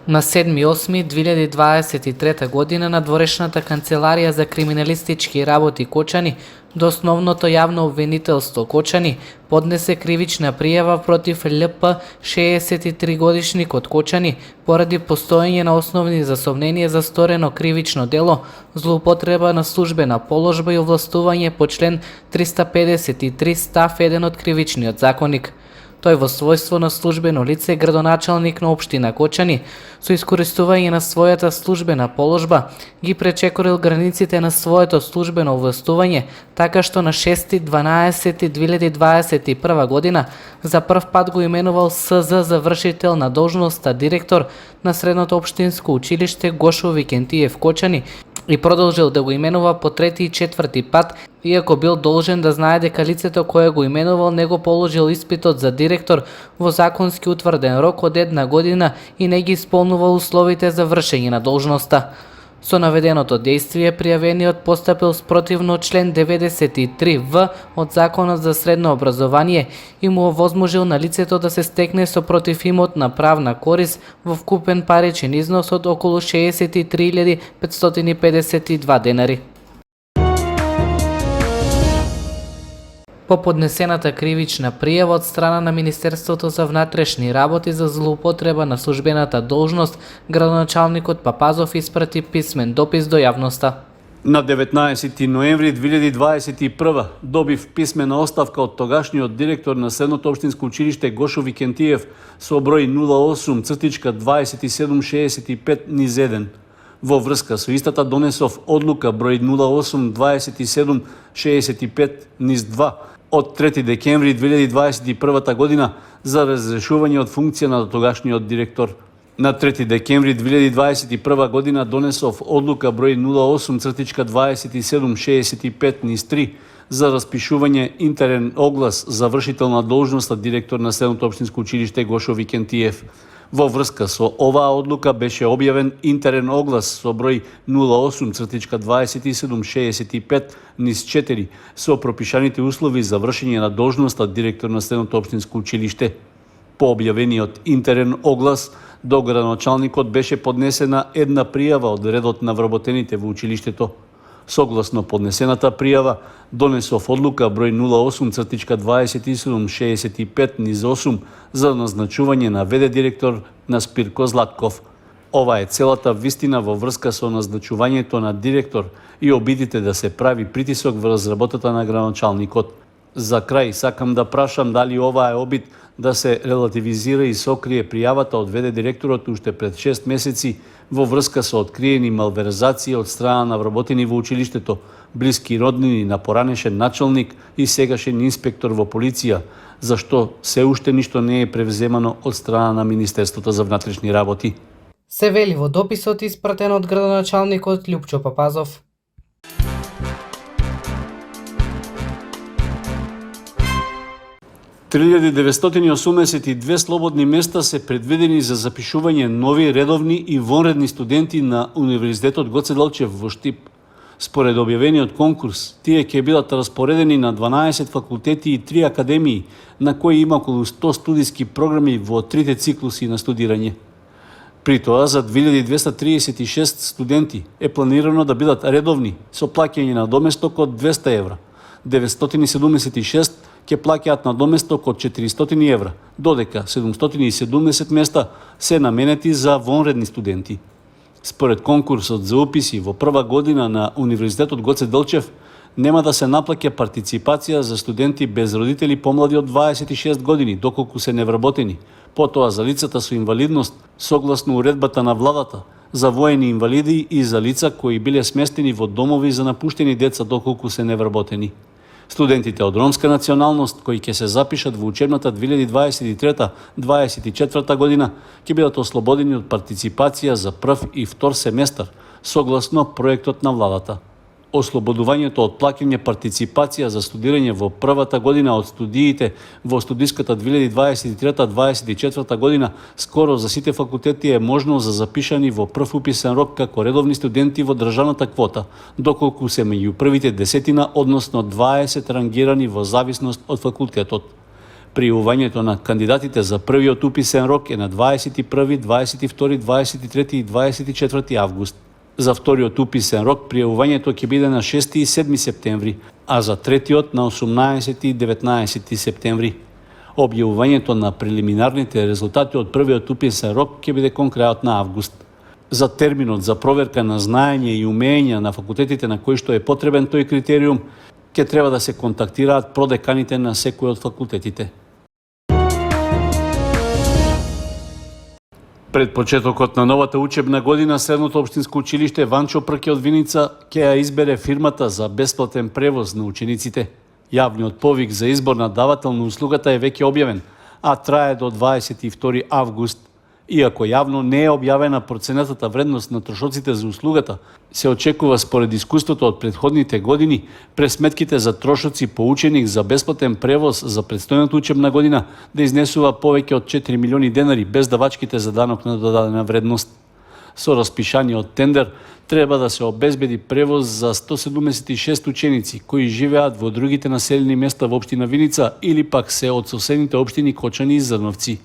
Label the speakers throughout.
Speaker 1: На 7.8.2023 година на дворешната канцеларија за криминалистички работи Кочани до основното јавно обвинителство Кочани поднесе кривична пријава против ЛП 63 годишникот Кочани поради постоење на основни засомненија за сторено кривично дело, злоупотреба на службена положба и овластување по член 353 став 1 од Кривичниот законник. Тој во својство на службено лице градоначалник на општина Кочани, со искористување на својата службена положба, ги пречекорил границите на своето службено овластување, така што на 6.12.2021 година за прв пат го именувал СЗ за вршител на должноста директор на Средното општинско училиште Гошо Викентиев Кочани и продолжил да го именува по трети и четврти пат, иако бил должен да знае дека лицето кое го именувал не го положил испитот за директор во законски утврден рок од 1 година и не ги исполнувал условите за вршење на должноста. Со наведеното дејствие пријавениот постапил спротивно член 93В од Законот за средно образование и му овозможил на лицето да се стекне со противимотна правна корис во вкупен паричен износ од околу 63.552 денари. По поднесената кривична пријава од страна на Министерството за внатрешни работи за злоупотреба на службената должност, градоначалникот Папазов испрати писмен допис до јавноста.
Speaker 2: На 19 ноември 2021 добив писмена оставка од тогашниот директор на Средното општинско училиште Гошо Викентиев со број 08-2765/1. Во врска со истата донесов одлука број 08-2765/2 од 3 декември 2021 година за разрешување од функција на тогашниот директор. На 3 декември 2021 година донесов одлука број 08-2765/3 за распишување интерен оглас за вршител на должноста директор на Средното општинско училиште Гошо Викентиев. Во врска со оваа одлука беше објавен интерен оглас со број 08-2765/4 со пропишаните услови за вршење на должноста директор на Средното општинско училиште. По објавениот интерен оглас до градоначалникот беше поднесена една пријава од редот на вработените во училиштето. Согласно поднесената пријава, донесов одлука број 08-2765/8 за назначување на ВД директор на Спирко Златков. Ова е целата вистина во врска со назначувањето на директор и обидите да се прави притисок во разработата на градоначалникот. За крај сакам да прашам дали ова е обид да се релативизира и сокрие пријавата од ВД директорот уште пред 6 месеци во врска со откриени малверзации од страна на вработени во училиштето, блиски роднини на поранешен началник и сегашен инспектор во полиција, зашто се уште ништо не е превземано од страна на Министерството за внатрешни работи.
Speaker 1: Се вели во дописот испратен од градоначалникот Љупчо Папазов. ...3982 слободни места се предвидени за запишување нови редовни и вонредни студенти на Универзитетот Гоце Делчев во Штип. Според објавениот конкурс, тие ќе бидат распоредени на 12 факултети и 3 академии, на кои има околу 100 студиски програми во трите циклуси на студирање. При тоа, за 2236 студенти е планирано да бидат редовни со плаќање на доместок од 200 евра. 976 ќе плаќаат на доместок од 400 евра, додека 770 места се наменети за вонредни студенти. Според конкурсот за уписи во прва година на Универзитетот Гоце Делчев, нема да се наплаќа партиципација за студенти без родители помлади од 26 години, доколку се невработени. Потоа за лицата со инвалидност, согласно уредбата на владата, за воени инвалиди и за лица кои биле сместени во домови за напуштени деца, доколку се невработени. Студентите од ромска националност кои ќе се запишат во учебната 2023-2024 година ќе бидат ослободени од партиципација за прв и втор семестар, согласно проектот на владата. Ослободувањето од плаќање партиципација за студирање во првата година од студиите во студиската 2023-2024 година скоро за сите факултети е можно за запишани во прв уписен рок како редовни студенти во државната квота, доколку се меѓу првите 10, односно 20 рангирани во зависност од факултетот.
Speaker 2: Пријавувањето на кандидатите за првиот уписен рок е на 21, 22, 23 и 24 август. За вториот уписен рок пријавувањето ќе биде на 6 и 7 септември, а за третиот на 18 и 19 септември. Објавувањето на прелиминарните резултати од првиот уписен рок ќе биде кон крајот на август. За терминот за проверка на знаење и умења на факултетите на кои што е потребен тој критериум, ќе треба да се контактираат продеканите на секој од факултетите. Пред почетокот на новата учебна година, Средното општинско училиште Ванчо Прке од Виница ќе ја избере фирмата за бесплатен превоз на учениците. Јавниот повик за избор на давател на услугата е веќе објавен, а трае до 22 август. Иако јавно не е објавена проценатата вредност на трошоците за услугата, се очекува според искуството од претходните години пресметките за трошоци по ученик за бесплатен превоз за предстојната учебна година да изнесува повеќе од 4 милиони денари без давачките за данок на додадена вредност. Со распишаниот тендер треба да се обезбеди превоз за 176 ученици кои живеат во другите населени места во општина Виница или пак се од соседните општини Кочани и Зрновци.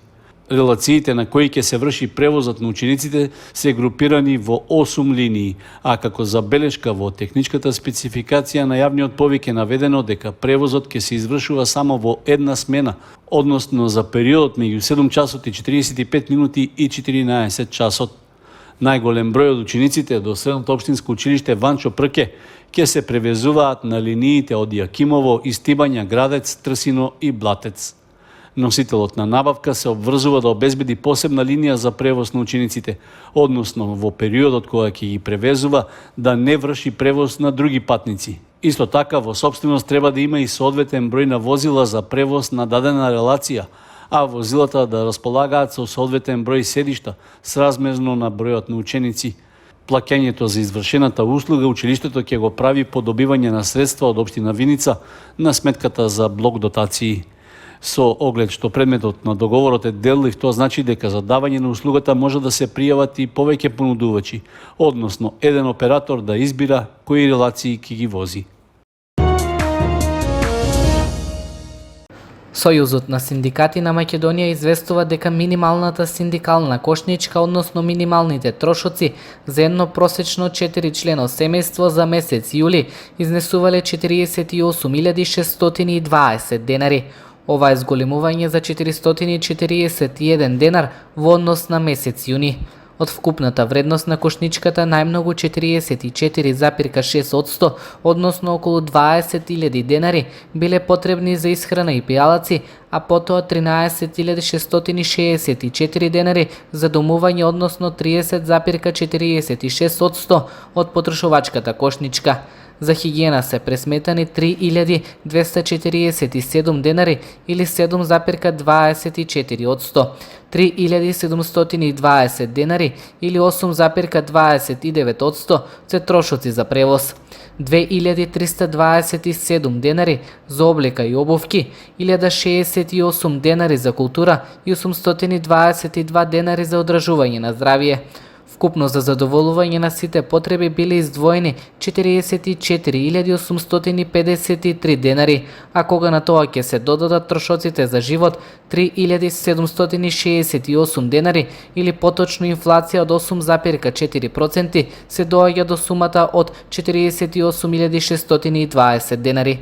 Speaker 2: Релациите на кои ќе се врши превозот на учениците се групирани во 8 линии, а како забелешка во техничката спецификација на јавниот повик е наведено дека превозот ќе се извршува само во една смена, односно за периодот меѓу 7 часот и 45 минути и 14 часот. Најголем број од учениците до Средното општинско училиште Ванчо Прке ќе се превезуваат на линиите од Јакимово, Истибања, Градец, Трсино и Блатец. Носителот на набавка се обврзува да обезбеди посебна линија за превоз на учениците, односно во периодот кога ќе ги превезува да не врши превоз на други патници. Исто така во сопственост треба да има и соодветен број на возила за превоз на дадена релација, а возилата да располагаат со соодветен број седишта сразмерно на бројот на ученици. Плаќањето за извршената услуга училиштето ќе го прави по добивање на средства од општина Виница на сметката за блок дотации. Со оглед што предметот на договорот е деллив, тоа значи дека за давање на услугата може да се пријават и повеќе понудувачи, односно еден оператор да избира кои релации ќе ги вози.
Speaker 3: Сојузот на синдикати на Македонија известува дека минималната синдикална кошничка, односно минималните трошоци за едно просечно 4-члено семејство за месец јули изнесувале 48.620 денари. Ова е зголемување за 441 денар во однос на месец јуни. Од вкупната вредност на кошничката најмногу 44,6%, односно околу 20.000 денари, биле потребни за исхрана и пијалаци, а потоа 13.664 денари за домување, односно 30,46% од потрошувачката кошничка. За хигиена се пресметани 3.247 денари или 7,24%, 3.720 денари или 8,29% се трошоци за превоз, 2.327 денари за облека и обувки, 1.068 денари за култура и 822 денари за одржување на здравје. Вкупно за задоволување на сите потреби биле издвоени 44.853 денари, а кога на тоа ќе се додадат трошоците за живот 3.768 денари или поточно инфлација од 8,4% се доаѓа до сумата од 48.620 денари.